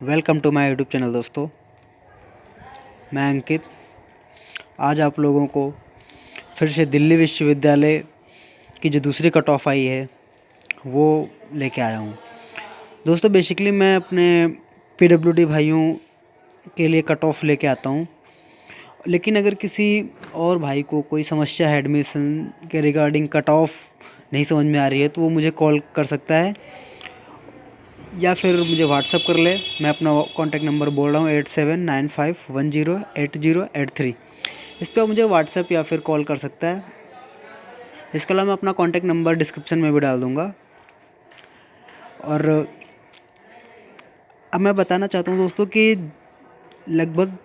Welcome to my YouTube channel दोस्तों। मैं अंकित आज आप लोगों को फिर से दिल्ली विश्वविद्यालय की जो दूसरी कट ऑफ आई है वो लेके आया हूँ। दोस्तों बेसिकली मैं अपने पीडब्ल्यूडी भाइयों के लिए कट ऑफ लेके आता हूँ, लेकिन अगर किसी और भाई को कोई समस्या है एडमिशन के रिगार्डिंग कट ऑफ नहीं समझ में आ रही है तो वो मुझे कॉल कर सकता है या फिर मुझे व्हाट्सअप कर ले। मैं अपना कॉन्टैक्ट नंबर बोल रहा हूँ 8795108083। इस पर मुझे व्हाट्सअप या फिर कॉल कर सकता है। इसके अलावा मैं अपना कॉन्टैक्ट नंबर डिस्क्रिप्शन में भी डाल दूँगा। और अब मैं बताना चाहता हूँ दोस्तों कि लगभग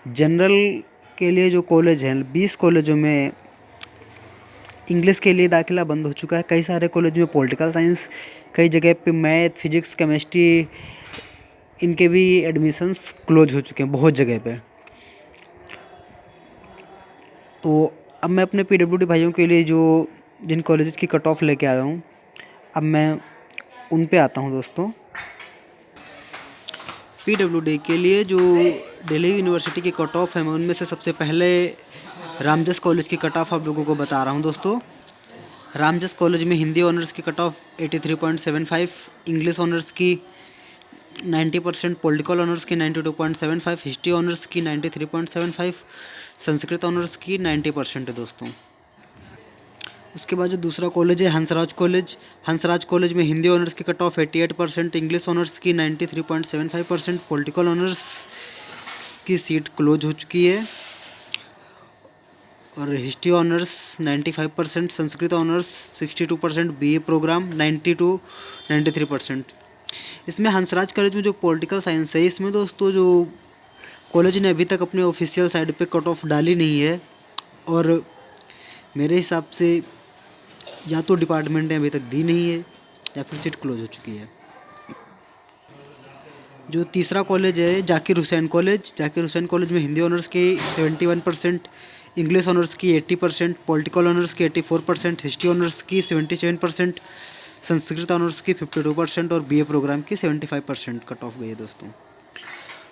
जनरल के लिए जो कॉलेज हैं 20 कॉलेजों में इंग्लिश के लिए दाखिला बंद हो चुका है। कई सारे कॉलेज में पॉलिटिकल साइंस, कई जगह पे मैथ, फिजिक्स, केमिस्ट्री, इनके भी एडमिशन्स क्लोज हो चुके हैं बहुत जगह पे। तो अब मैं अपने पीडब्ल्यूडी भाइयों के लिए जिन कॉलेजेस की कट ऑफ लेके आया हूँ, अब मैं उन पे आता हूँ दोस्तों। पीडब्ल्यूडी के लिए जो दिल्ली यूनिवर्सिटी की कट ऑफ है, मैं उनमें से सबसे पहले रामजस कॉलेज की कट ऑफ आप लोगों को बता रहा हूँ दोस्तों। रामजस कॉलेज में हिंदी ऑनर्स की कट ऑफ 83.75, इंग्लिश ऑनर्स की 90%, पॉलिटिकल ऑनर्स की 92.75, हिस्ट्री ऑनर्स की 93.75, संस्कृत ऑनर्स की 90% है दोस्तों। उसके बाद जो दूसरा कॉलेज है हंसराज कॉलेज में हिंदी ऑनर्स की कट ऑफ 88%, इंग्लिश ऑनर्स की 93.75%, पॉलिटिकल ऑनर्स की सीट क्लोज हो चुकी है और history honours 95%, Sanskrit honours 62%, BA programme 90 to 93%। इसमें हंसराज कॉलेज में जो पॉलिटिकल साइंस है, इसमें दोस्तों जो कॉलेज ने अभी तक अपने ऑफिशियल साइट पे कट ऑफ डाली नहीं है और मेरे हिसाब से या तो डिपार्टमेंट ने अभी तक दी नहीं है या फिर सीट क्लोज हो चुकी है। जो तीसरा कॉलेज है जाकिर हुसैन कॉलेज में हिंदी ऑनर्स की 71%, इंग्लिश ऑनर्स की 80%, पॉलिटिकल ऑनर्स की 84%, हिस्ट्री ऑनर्स की 77%, संस्कृत ऑनर्स की 52% और बीए प्रोग्राम की 75% कट ऑफ गई है दोस्तों।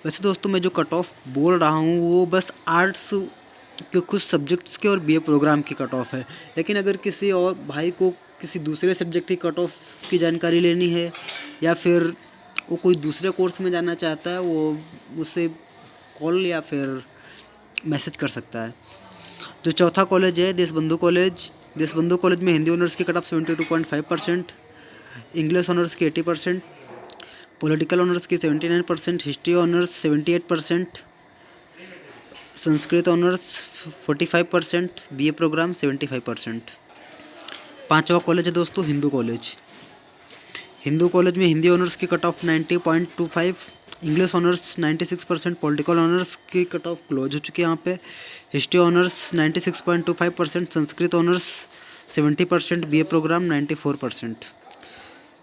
वैसे दोस्तों मैं जो कट ऑफ बोल रहा हूँ वो बस आर्ट्स के कुछ सब्जेक्ट्स के और बीए प्रोग्राम की कट ऑफ है, लेकिन अगर किसी और भाई को किसी दूसरे सब्जेक्ट की कट ऑफ की जानकारी लेनी है या फिर वो कोई दूसरे कोर्स में जाना चाहता है, वो मुझसे कॉल या फिर मैसेज कर सकता है। जो चौथा कॉलेज है देशबंधु कॉलेज में हिंदी ऑनर्स की कट ऑफ 72.5%, इंग्लिश ऑनर्स की 80%, पॉलिटिकल ऑनर्स की 79%, history honours 78%, Sanskrit honours 45%, BA programme 75%। पांचवा कॉलेज है दोस्तों हिंदू कॉलेज में हिंदी ऑनर्स की cut off 90.25, English honours 96%, political honours की कट ऑफ क्लोज हो चुकी है यहाँ पे, history honours 96.25%, Sanskrit honours 70%, BA programme 94%।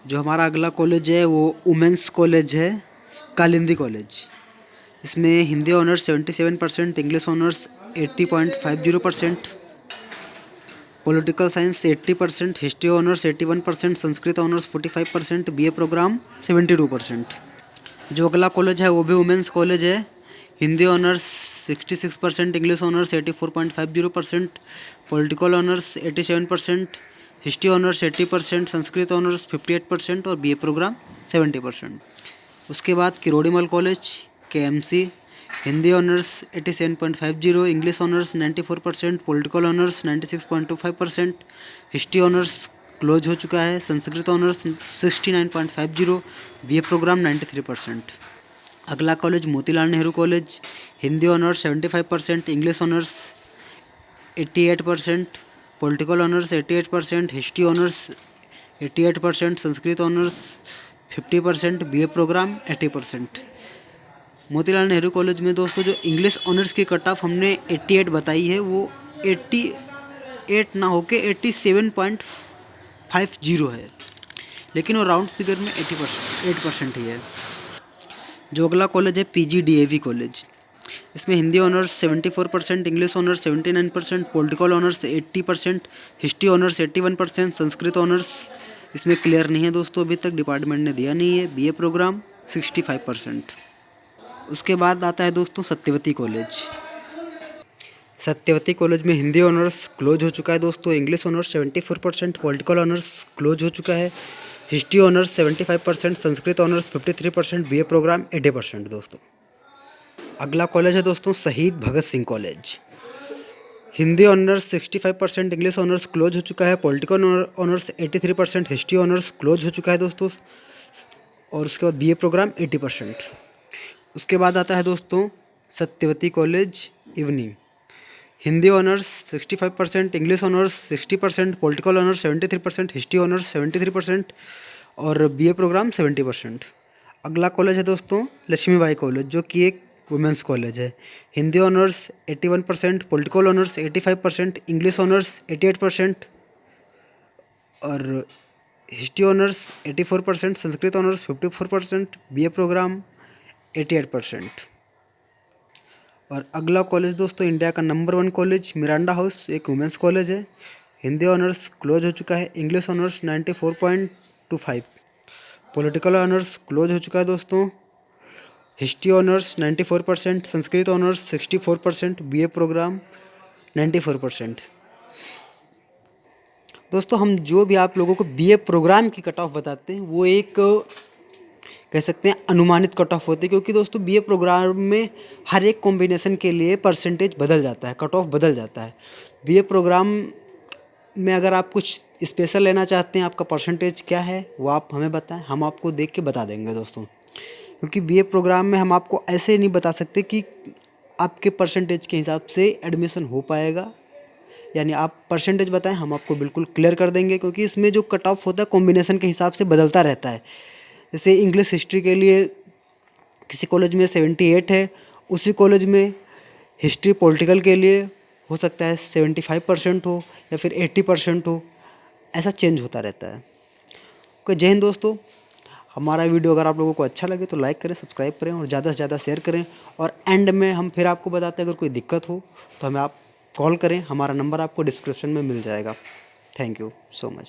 जो हमारा अगला कॉलेज है वो वुमेंस कॉलेज है कालिंदी कॉलेज। इसमें Hindi honours 77%, English honours 80.50%, political science 80%, history honours 81%, Sanskrit honours 45%, BA programme 72%। जो अगला कॉलेज है वो भी वुमेंस कॉलेज है। Hindi honours 66%, English honours 84.50%, political honours 87%, history honours 80%, Sanskrit honours 58% और बीए प्रोग्राम 70%। उसके बाद Kirori Mal college KMC, Hindi honours 87.50, English honours 94%, political honours 96.25%, history honours close हो चुका है, संस्कृत ऑनर्स 69.50, बीए प्रोग्राम 93%। अगला college Motilal Nehru college, Hindi honours 75%, English honours 88%, political honours 88%, history honours 88%, Sanskrit honours 50%, BA programme 80%। Motilal Nehru college में दोस्तों जो इंग्लिश ऑनर्स की कट ऑफ हमने 88 बताई है वो 88 ना होके 87.50 है, लेकिन वो राउंड फिगर में 8% ही है। जो अगला कॉलेज है PGDAV कॉलेज, इसमें Hindi honours 74%, English honours 79%, political honours 80%, history honours 81%, Sanskrit honours इसमें क्लियर नहीं है दोस्तों, अभी तक डिपार्टमेंट ने दिया नहीं है, बीए प्रोग्राम 65%। उसके बाद आता है दोस्तों सत्यवती कॉलेज। सत्यवती कॉलेज में हिंदी ऑनर्स क्लोज हो चुका है दोस्तों। English honours 74%, political honours close हो चुका है। History honours 75%, Sanskrit honours 53%, BA programme 80% दोस्तों। अगला कॉलेज है दोस्तों Shaheed Bhagat Singh college. Hindi honours 65%, English honours close हो चुका है। Political honours 83%, history honours close हो चुका है दोस्तों। और उसके बाद बीए प्रोग्राम 80%। उसके बाद आता है दोस्तों Satyavati college evening. Hindi honours 65%, English honours 60%, political honours 73%, history honours 73% और बीए प्रोग्राम 70%। अगला कॉलेज है दोस्तों लक्ष्मीबाई कॉलेज, जो कि एक वुमेंस कॉलेज है। Hindi honours 81%, political honours 85%, English honours 88% और history honours 84%, Sanskrit honours 54%, BA programme 88%। और अगला कॉलेज दोस्तों इंडिया का नंबर 1 कॉलेज मिरांडा हाउस, एक वुमेंस कॉलेज है। हिंदी ऑनर्स क्लोज हो चुका है। English honours 94.25, political honours close हो चुका है दोस्तों। History honours 94%, Sanskrit honours 64%, BA programme 94%। दोस्तों हम जो भी आप लोगों को बीए प्रोग्राम की कट ऑफ बताते हैं वो एक कह सकते हैं अनुमानित कट ऑफ होती है, क्योंकि दोस्तों बीए प्रोग्राम में हर एक कॉम्बिनेशन के लिए परसेंटेज बदल जाता है, कट ऑफ बदल जाता है। बीए प्रोग्राम में अगर आप कुछ स्पेशल लेना चाहते हैं, आपका परसेंटेज क्या है वो आप हमें बताएं, हम आपको देख के बता देंगे दोस्तों। क्योंकि बीए प्रोग्राम में हम आपको ऐसे नहीं बता सकते कि आपके परसेंटेज के हिसाब से एडमिशन हो पाएगा, यानी आप परसेंटेज बताएं हम आपको बिल्कुल क्लियर कर देंगे, क्योंकि इसमें जो कट ऑफ होता है कॉम्बिनेशन के हिसाब से बदलता रहता है। जैसे इंग्लिश हिस्ट्री के लिए किसी कॉलेज में 78 है, उसी कॉलेज में हिस्ट्री पॉलिटिकल के लिए हो सकता है 75% हो या फिर 80% हो, ऐसा चेंज होता रहता है। ओके, जय हिंद दोस्तों। हमारा वीडियो अगर आप लोगों को अच्छा लगे तो लाइक करें, सब्सक्राइब करें और ज़्यादा से ज़्यादा शेयर करें। और एंड में हम फिर आपको बताते हैं अगर कोई दिक्कत हो तो हमें आप कॉल करें, हमारा नंबर आपको डिस्क्रिप्शन में मिल जाएगा। Thank you so much.